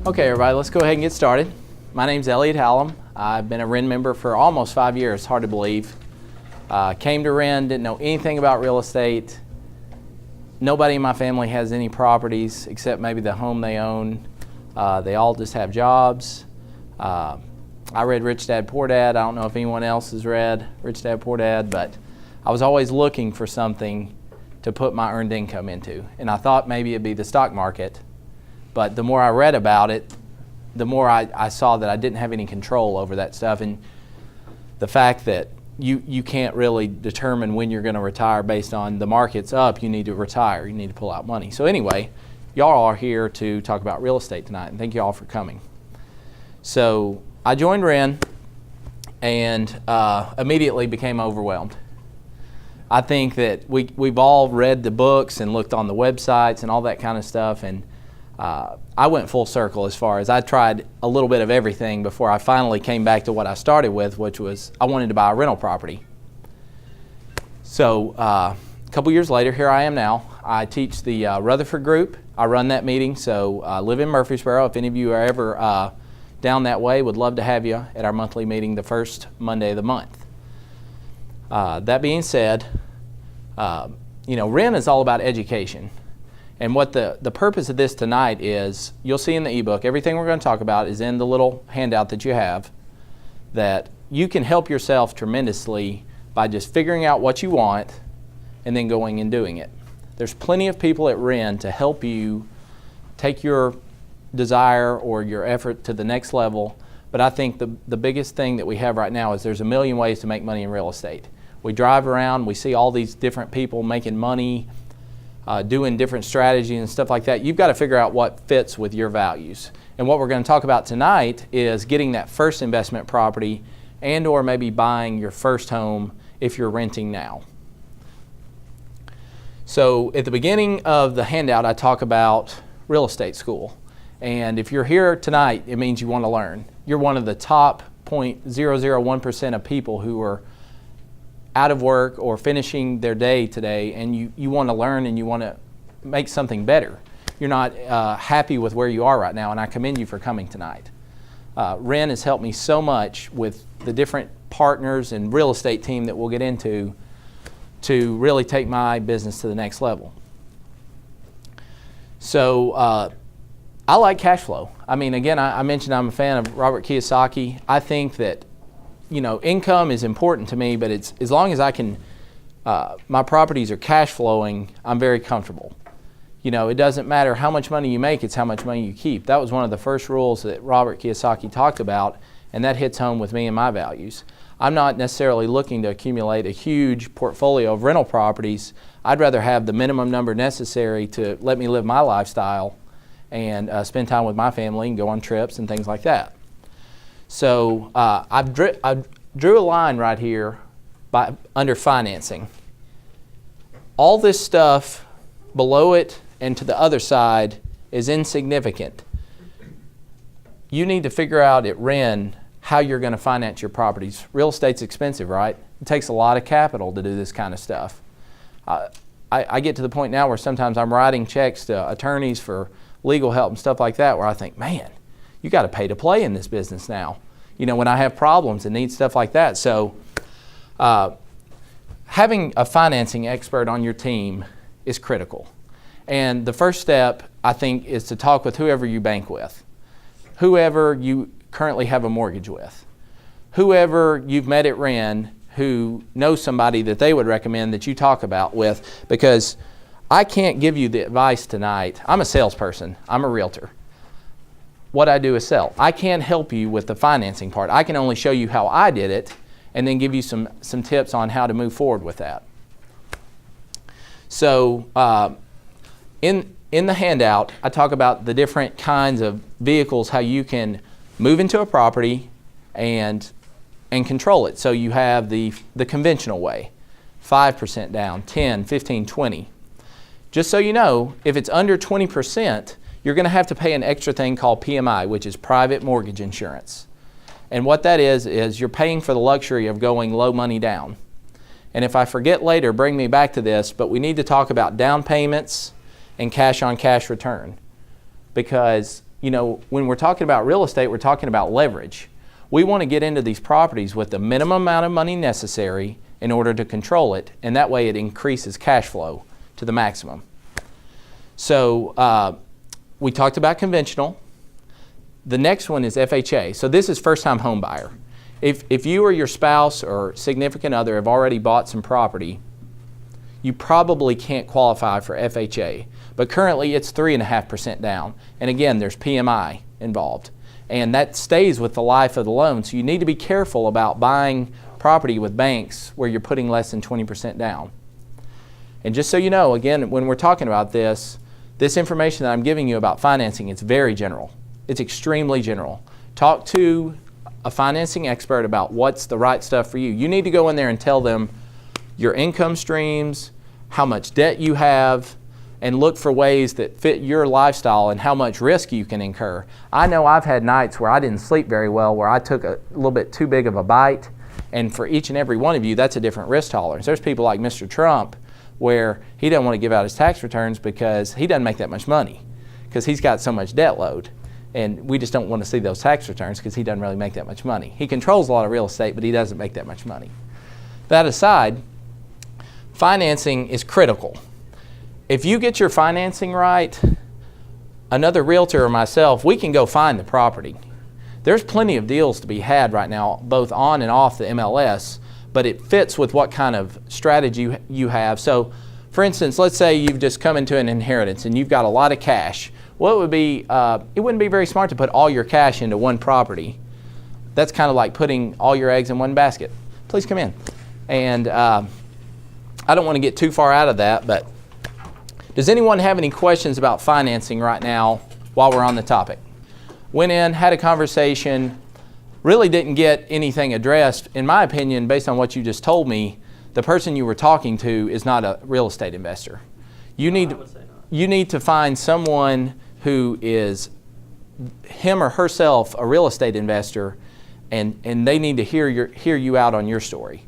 Okay, everybody, let's go ahead and get started. My name's Elliot Hallam. I've been a REN member for almost 5 years, hard to believe. Came to REN, didn't know anything about real estate. Nobody in my family has any properties except maybe the home they own. They all just have jobs. I read Rich Dad, Poor Dad. I don't know if anyone else has read Rich Dad, Poor Dad, but I was always looking for something to put my earned income into. And I thought maybe it'd be the stock market. But the more I read about it, the more I saw that I didn't have any control over that stuff. And the fact that you can't really determine when you're going to retire based on the market's up, you need to retire, you need to pull out money. So anyway, y'all are here to talk about real estate tonight, and thank you all for coming. So I joined REN and immediately became overwhelmed. I think that we've all read the books and looked on the websites and all that kind of stuff, and I went full circle as far as I tried a little bit of everything before I finally came back to what I started with, which was I wanted to buy a rental property. So a couple years later, here I am now. I teach the Rutherford group. I run that meeting, so I live in Murfreesboro. If any of you are ever down that way, would love to have you at our monthly meeting the first Monday of the month. That being said, REN is all about education. And what the purpose of this tonight is, you'll see in the ebook, everything we're going to talk about is in the little handout that you have, that you can help yourself tremendously by just figuring out what you want and then going and doing it. There's plenty of people at REN to help you take your desire or your effort to the next level, but I think the biggest thing that we have right now is there's a million ways to make money in real estate. We drive around, we see all these different people making money, doing different strategies and stuff like that. You've got to figure out what fits with your values. And what we're going to talk about tonight is getting that first investment property and or maybe buying your first home if you're renting now. So at the beginning of the handout, I talk about real estate school. And if you're here tonight, it means you want to learn. You're one of the top 0.001% of people who are out of work or finishing their day today, and you want to learn and you want to make something better. You're not happy with where you are right now, and I commend you for coming tonight. REN has helped me so much with the different partners and real estate team that we'll get into to really take my business to the next level. So I like cash flow. I mean, again, I mentioned I'm a fan of Robert Kiyosaki. I think that income is important to me, but it's as long as I can, my properties are cash flowing, I'm very comfortable. It doesn't matter how much money you make, it's how much money you keep. That was one of the first rules that Robert Kiyosaki talked about, and that hits home with me and my values. I'm not necessarily looking to accumulate a huge portfolio of rental properties. I'd rather have the minimum number necessary to let me live my lifestyle and spend time with my family and go on trips and things like that. So I drew a line right here under financing. All this stuff below it and to the other side is insignificant. You need to figure out at REN how you're going to finance your properties. Real estate's expensive, right? It takes a lot of capital to do this kind of stuff. I get to the point now where sometimes I'm writing checks to attorneys for legal help and stuff like that where I think, man, you got to pay to play in this business now. When I have problems and need stuff like that. So having a financing expert on your team is critical. And the first step, I think, is to talk with whoever you bank with, whoever you currently have a mortgage with, whoever you've met at REN who knows somebody that they would recommend that you talk about with, because I can't give you the advice tonight. I'm a salesperson. I'm a realtor. What I do is sell. I can't help you with the financing part. I can only show you how I did it and then give you some tips on how to move forward with that. So in the handout, I talk about the different kinds of vehicles, how you can move into a property and control it. So you have the conventional way, 5% down, 10, 15, 20. Just so you know, if it's under 20%, you're going to have to pay an extra thing called PMI, which is private mortgage insurance. And what that is you're paying for the luxury of going low money down. And if I forget later, bring me back to this, but we need to talk about down payments and cash on cash return. Because when we're talking about real estate, we're talking about leverage. We want to get into these properties with the minimum amount of money necessary in order to control it, and that way it increases cash flow to the maximum. So we talked about conventional. The next one is FHA. So this is first-time home buyer. If you or your spouse or significant other have already bought some property, you probably can't qualify for FHA. But currently it's 3.5% down. And again, there's PMI involved. And that stays with the life of the loan. So you need to be careful about buying property with banks where you're putting less than 20% down. And just so you know, again, when we're talking about this information that I'm giving you about financing, it's very general. It's extremely general. Talk to a financing expert about what's the right stuff for you. You need to go in there and tell them your income streams, how much debt you have, and look for ways that fit your lifestyle and how much risk you can incur. I know I've had nights where I didn't sleep very well, where I took a little bit too big of a bite, and for each and every one of you, that's a different risk tolerance. There's people like Mr. Trump where he doesn't want to give out his tax returns because he doesn't make that much money because he's got so much debt load. And we just don't want to see those tax returns because he doesn't really make that much money. He controls a lot of real estate, but he doesn't make that much money. That aside, financing is critical. If you get your financing right, another realtor or myself, we can go find the property. There's plenty of deals to be had right now, both on and off the MLS, but it fits with what kind of strategy you have. So, for instance, let's say you've just come into an inheritance and you've got a lot of cash. Well, it wouldn't be very smart to put all your cash into one property. That's kind of like putting all your eggs in one basket. Please come in. And I don't want to get too far out of that, but does anyone have any questions about financing right now while we're on the topic? Went in, had a conversation, really didn't get anything addressed. In my opinion, based on what you just told me, the person you were talking to is not a real estate investor. You need to find someone who is him or herself a real estate investor, and they need to hear you out on your story.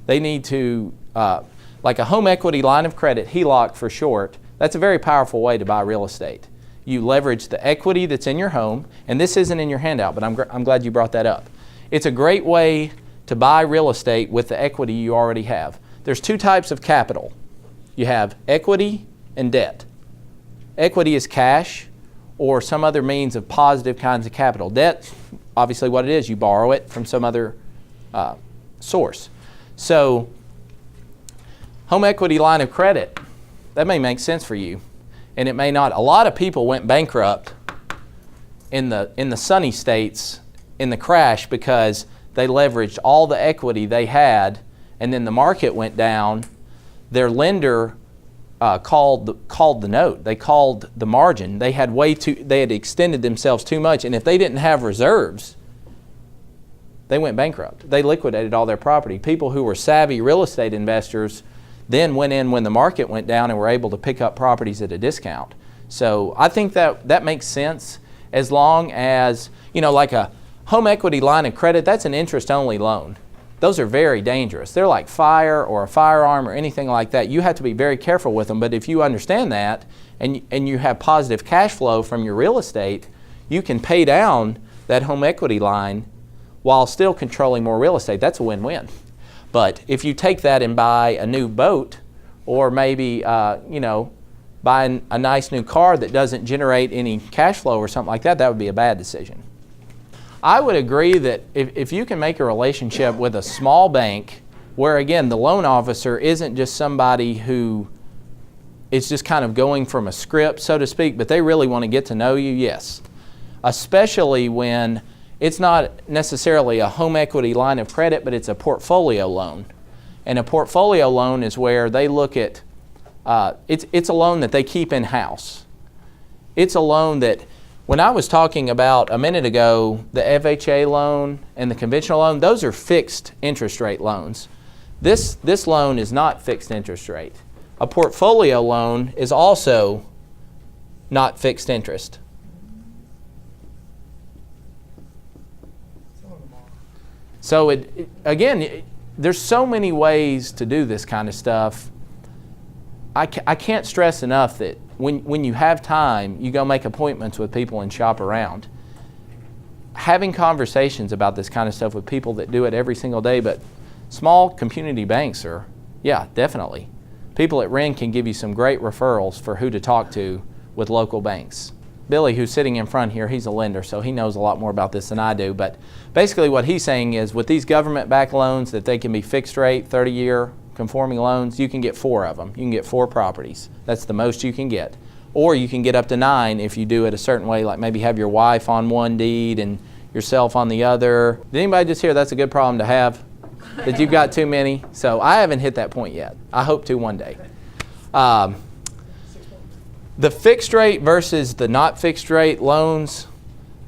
They need to, like a home equity line of credit, HELOC for short, that's a very powerful way to buy real estate. You leverage the equity that's in your home, and this isn't in your handout, but I'm glad you brought that up. It's a great way to buy real estate with the equity you already have. There's two types of capital. You have equity and debt. Equity is cash or some other means of positive kinds of capital. Debt, obviously what it is, you borrow it from some other source. So, home equity line of credit, that may make sense for you, and it may not. A lot of people went bankrupt in the sunny states in the crash because they leveraged all the equity they had, and then the market went down. Their lender called the note. They called the margin. They had extended themselves too much, and if they didn't have reserves, they went bankrupt. They liquidated all their property. People who were savvy real estate investors then went in when the market went down and were able to pick up properties at a discount. So I think that makes sense, as long as, like a home equity line of credit, that's an interest-only loan. Those are very dangerous. They're like fire or a firearm or anything like that. You have to be very careful with them, but if you understand that and you have positive cash flow from your real estate, you can pay down that home equity line while still controlling more real estate. That's a win-win. But if you take that and buy a new boat, or maybe buy a nice new car that doesn't generate any cash flow or something like that, that would be a bad decision. I would agree that if you can make a relationship with a small bank where, again, the loan officer isn't just somebody who is just kind of going from a script, so to speak, but they really want to get to know you, yes. Especially when it's not necessarily a home equity line of credit, but it's a portfolio loan. And a portfolio loan is where they look at, it's a loan that they keep in-house. It's a loan that, when I was talking about a minute ago, the FHA loan and the conventional loan, those are fixed interest rate loans. This loan is not fixed interest rate. A portfolio loan is also not fixed interest. So again, there's so many ways to do this kind of stuff. I can't stress enough that when you have time, you go make appointments with people and shop around. Having conversations about this kind of stuff with people that do it every single day, but small community banks are, yeah, definitely. People at Ren can give you some great referrals for who to talk to with local banks. Billy, who's sitting in front here, he's a lender, so he knows a lot more about this than I do. But basically what he's saying is with these government-backed loans that they can be fixed rate, 30-year conforming loans, you can get 4 of them. You can get 4 properties. That's the most you can get. Or you can get up to 9 if you do it a certain way, like maybe have your wife on one deed and yourself on the other. Did anybody just hear that's a good problem to have? That you've got too many? So I haven't hit that point yet. I hope to one day. The fixed rate versus the not fixed rate loans,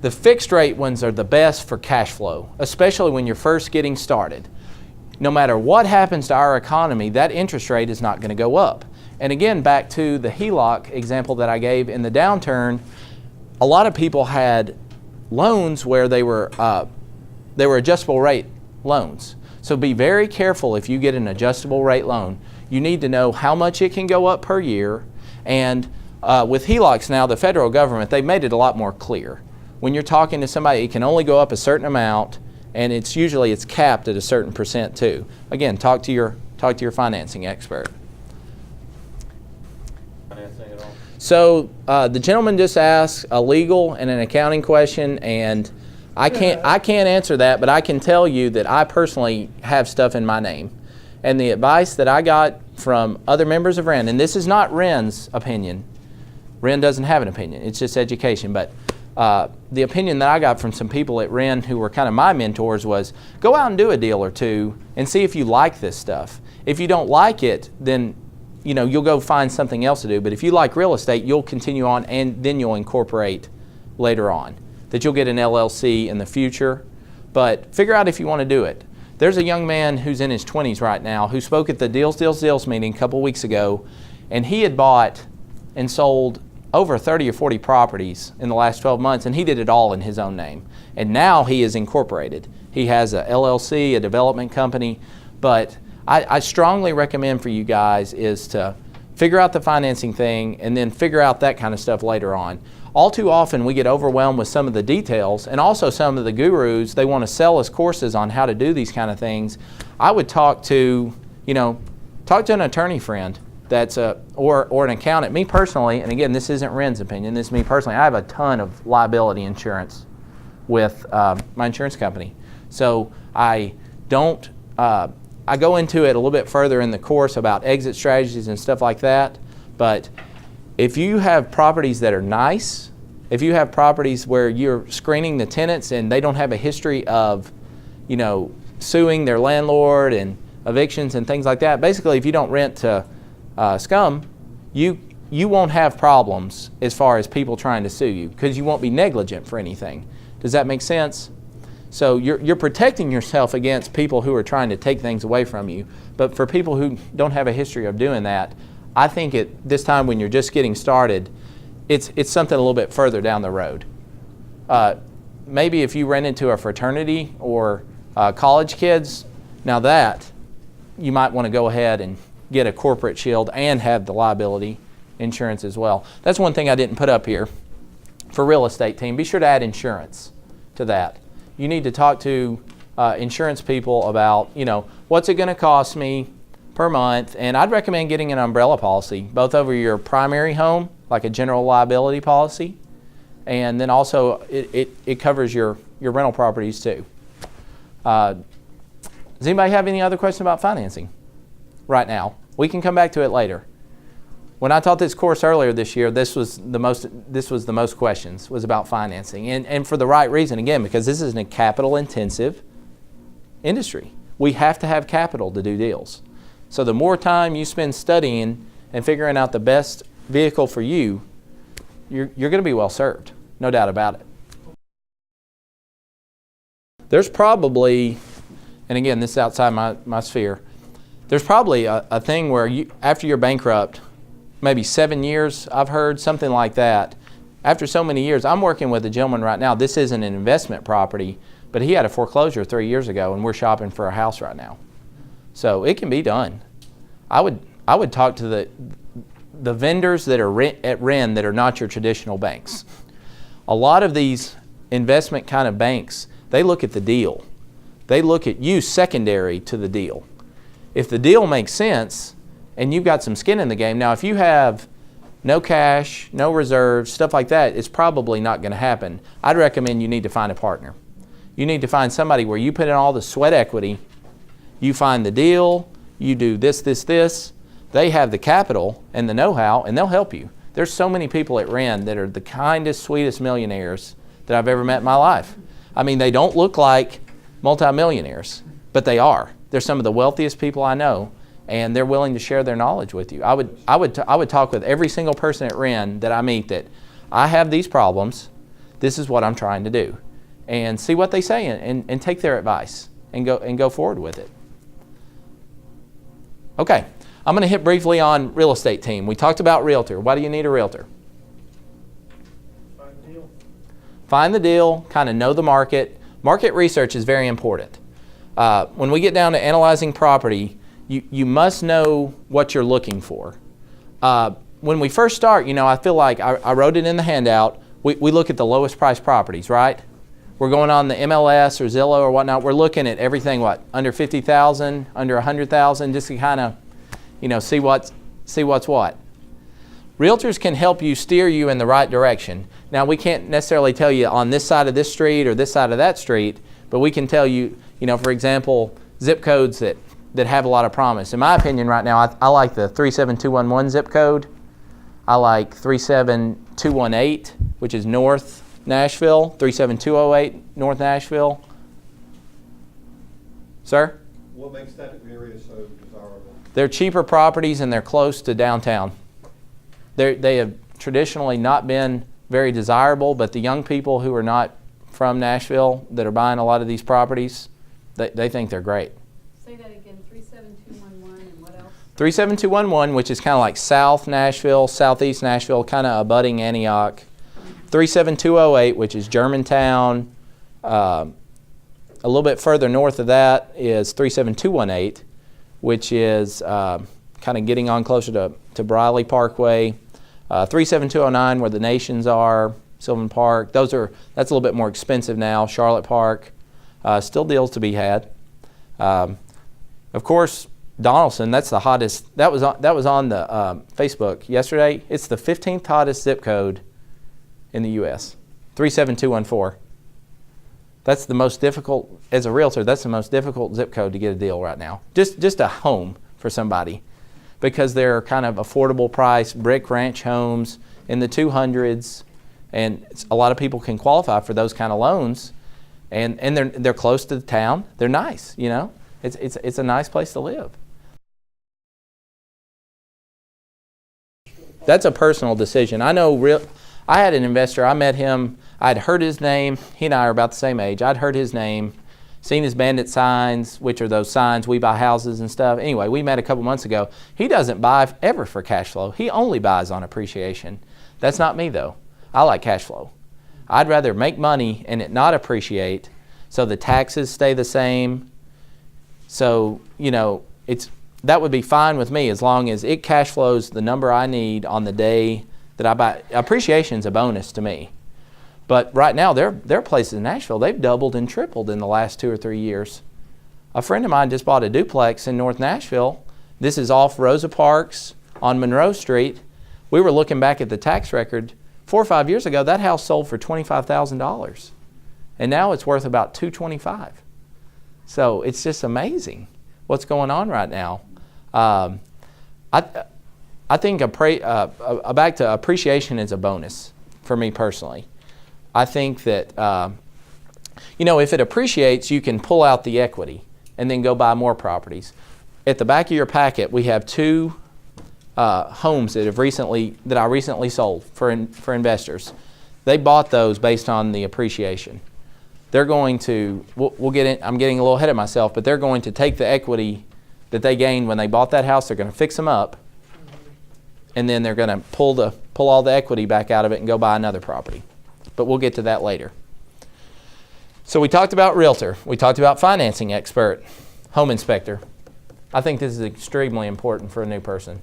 the fixed rate ones are the best for cash flow, especially when you're first getting started. No matter what happens to our economy, that interest rate is not going to go up. And again, back to the HELOC example that I gave in the downturn, a lot of people had loans where they were adjustable rate loans. So be very careful if you get an adjustable rate loan. You need to know how much it can go up per year. And with HELOCs now, the federal government, they've made it a lot more clear. When you're talking to somebody, it can only go up a certain amount, and it's capped at a certain percent too. Again, talk to your financing expert. Financing at all? So the gentleman just asked a legal and an accounting question, and I can't answer that, but I can tell you that I personally have stuff in my name. And the advice that I got from other members of Ren, and this is not Ren's opinion. Ren doesn't have an opinion. It's just education. But the opinion that I got from some people at Ren who were kind of my mentors was go out and do a deal or two and see if you like this stuff. If you don't like it, then you'll go find something else to do. But if you like real estate, you'll continue on and then you'll incorporate later on. That you'll get an LLC in the future. But figure out if you want to do it. There's a young man who's in his 20s right now who spoke at the Deals meeting a couple weeks ago, and he had bought and sold over 30 or 40 properties in the last 12 months, and he did it all in his own name. And now he is incorporated. He has a LLC, a development company, but I strongly recommend for you guys is to figure out the financing thing and then figure out that kind of stuff later on. All too often we get overwhelmed with some of the details, and also some of the gurus, they want to sell us courses on how to do these kind of things. I would talk to an attorney friend that's or an accountant. Me personally, and again, this isn't Ren's opinion, this is me personally, I have a ton of liability insurance with my insurance company. So I go into it a little bit further in the course about exit strategies and stuff like that, but if you have properties that are nice, if you have properties where you're screening the tenants and they don't have a history of, suing their landlord and evictions and things like that, basically if you don't rent to scum, you won't have problems as far as people trying to sue you because you won't be negligent for anything. Does that make sense? So you're protecting yourself against people who are trying to take things away from you. But for people who don't have a history of doing that, I think at this time when you're just getting started, it's something a little bit further down the road. Maybe if you rent into a fraternity or college kids, now that you might want to go ahead and get a corporate shield and have the liability insurance as well. That's one thing I didn't put up here for real estate team. Be sure to add insurance to that. You need to talk to insurance people about, what's it going to cost me per month, and I'd recommend getting an umbrella policy, both over your primary home, like a general liability policy, and then also it covers your rental properties too. Does anybody have any other question about financing right now? We can come back to it later. When I taught this course earlier this year, this was the most questions was about financing, and for the right reason, again, because this is a capital intensive industry. We have to have capital to do deals. So the more time you spend studying and figuring out the best vehicle for you, you're going to be well served, no doubt about it. There's probably, and again, this is outside my sphere, there's probably a thing where after you're bankrupt, maybe 7 years, I've heard, something like that. After so many years, I'm working with a gentleman right now, this isn't an investment property, but he had a foreclosure 3 years ago, and we're shopping for a house right now. So it can be done. I would talk to the vendors that are at REN that are not your traditional banks. A lot of these investment kind of banks, they look at the deal. They look at you secondary to the deal. If the deal makes sense and you've got some skin in the game, now if you have no cash, no reserves, stuff like that, it's probably not going to happen. I'd recommend you need to find a partner. You need to find somebody where you put in all the sweat equity, you find the deal, you do this, this, this. They have the capital and the know-how, and they'll help you. There's so many people at REN that are the kindest, sweetest millionaires that I've ever met in my life. I mean, they don't look like multimillionaires, but they are. They're some of the wealthiest people I know, and they're willing to share their knowledge with you. I would talk with every single person at REN that I meet that I have these problems. This is what I'm trying to do, and see what they say and take their advice and go forward with it. Okay, I'm going to hit briefly on real estate team. We talked about realtor. Why do you need a realtor? Find the deal. Find the deal, kind of know the market. Market research is very important. When we get down to analyzing property, you must know what you're looking for. When we first start, I feel like I wrote it in the handout. We look at the lowest priced properties, right? We're going on the MLS or Zillow or whatnot. We're looking at everything, under 50,000, under 100,000, just to kind of, see what's what. Realtors can help you steer you in the right direction. Now, we can't necessarily tell you on this side of this street or this side of that street, but we can tell you, for example, zip codes that have a lot of promise. In my opinion right now, I like the 37211 zip code. I like 37218, which is North Nashville, 37208 North Nashville. Sir? What makes that area so desirable? They're cheaper properties and they're close to downtown. They have traditionally not been very desirable, but the young people who are not from Nashville that are buying a lot of these properties, they think they're great. Say that again, 37211 and what else? 37211, which is kind of like South Nashville, Southeast Nashville, kind of abutting Antioch. 37208, which is Germantown. A little bit further north of that is 37218, which is kind of getting on closer to Briley Parkway. 37209, where the Nations are, Sylvan Park. That's a little bit more expensive now. Charlotte Park, still deals to be had. Of course, Donaldson. That's the hottest. That was on the Facebook yesterday. It's the 15th hottest zip code in the U.S. 37214. That's the most difficult, as a realtor, that's the most difficult zip code to get a deal right now. Just a home for somebody, because they're kind of affordable price, brick ranch homes in the 200s, and a lot of people can qualify for those kind of loans, and they're close to the town. They're nice, It's a nice place to live. That's a personal decision. I know I had an investor, I met him, I'd heard his name, he and I are about the same age. I'd heard his name, seen his bandit signs, which are those signs, we buy houses and stuff. Anyway, we met a couple months ago. He doesn't buy ever for cash flow. He only buys on appreciation. That's not me though. I like cash flow. I'd rather make money and it not appreciate, so the taxes stay the same. So, that would be fine with me as long as it cash flows the number I need on the day that I buy. Appreciation's a bonus to me. But right now, there are places in Nashville, they've doubled and tripled in the last 2 or 3 years. A friend of mine just bought a duplex in North Nashville. This is off Rosa Parks on Monroe Street. We were looking back at the tax record. 4 or 5 years ago, that house sold for $25,000. And now it's worth about $225,000. So it's just amazing what's going on right now. I think back to appreciation is a bonus for me personally. I think that, if it appreciates, you can pull out the equity and then go buy more properties. At the back of your packet, we have 2 homes that I recently sold for investors. They bought those based on the appreciation. They're going to, we'll get in, I'm getting a little ahead of myself, but they're going to take the equity that they gained when they bought that house, they're going to fix them up, and then they're going to pull all the equity back out of it and go buy another property. But we'll get to that later. So we talked about realtor. We talked about financing expert, home inspector. I think this is extremely important for a new person.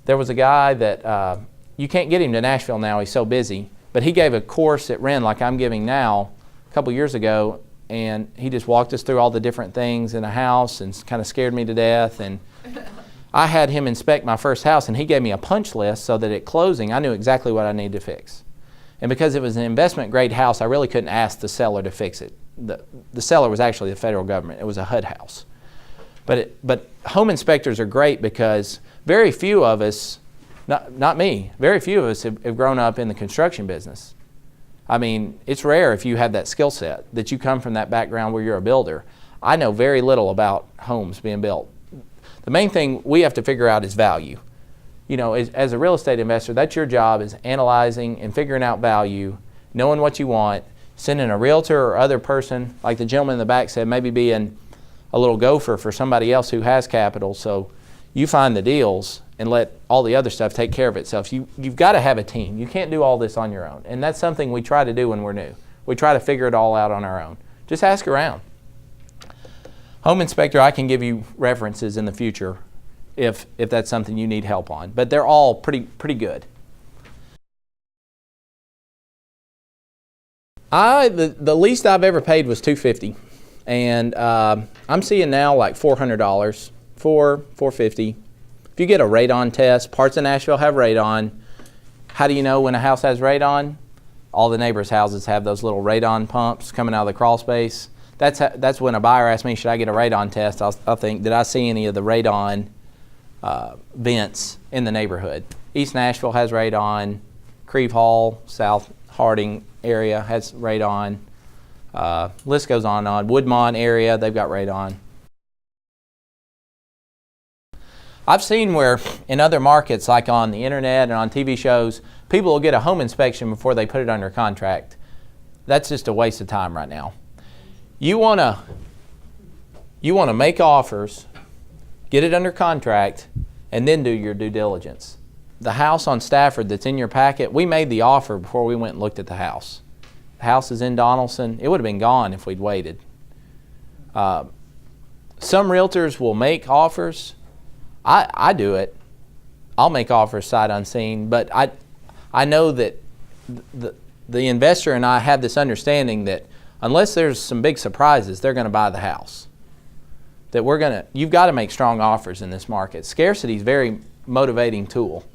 There was a guy that you can't get him to Nashville now. He's so busy. But he gave a course at Ren like I'm giving now a couple years ago, and he just walked us through all the different things in a house and kind of scared me to death. And I had him inspect my first house, and he gave me a punch list so that at closing I knew exactly what I needed to fix. And because it was an investment grade house, I really couldn't ask the seller to fix it. The seller was actually the federal government. It was a HUD house. But home inspectors are great because very few of us, not me, very few of us have grown up in the construction business. I mean, it's rare if you have that skill set, that you come from that background where you're a builder. I know very little about homes being built. The main thing we have to figure out is value. You know, as a real estate investor, that's your job, is analyzing and figuring out value, knowing what you want, sending a realtor or other person, like the gentleman in the back said, maybe being a little gopher for somebody else who has capital, so you find the deals and let all the other stuff take care of itself. You've got to have a team. You can't do all this on your own. And that's something we try to do when we're new. We try to figure it all out on our own. Just ask around. Home inspector, I can give you references in the future if that's something you need help on. But they're all pretty good. The least I've ever paid was $250. And I'm seeing now like $400, $450. If you get a radon test, parts of Nashville have radon. How do you know when a house has radon? All the neighbors' houses have those little radon pumps coming out of the crawl space. That's when a buyer asks me, should I get a radon test? I'll think, did I see any of the radon vents in the neighborhood? East Nashville has radon. Creve Hall, South Harding area has radon. List goes on and on. Woodmont area, they've got radon. I've seen where in other markets, like on the internet and on TV shows, people will get a home inspection before they put it under contract. That's just a waste of time right now. You want to make offers, get it under contract, and then do your due diligence. The house on Stafford that's in your packet, we made the offer before we went and looked at the house. The house is in Donaldson. It would have been gone if we'd waited. Some realtors will make offers. I do it. I'll make offers sight unseen, but I know that the investor and I have this understanding that unless there's some big surprises, they're going to buy the house. That you've got to make strong offers in this market. Scarcity is a very motivating tool.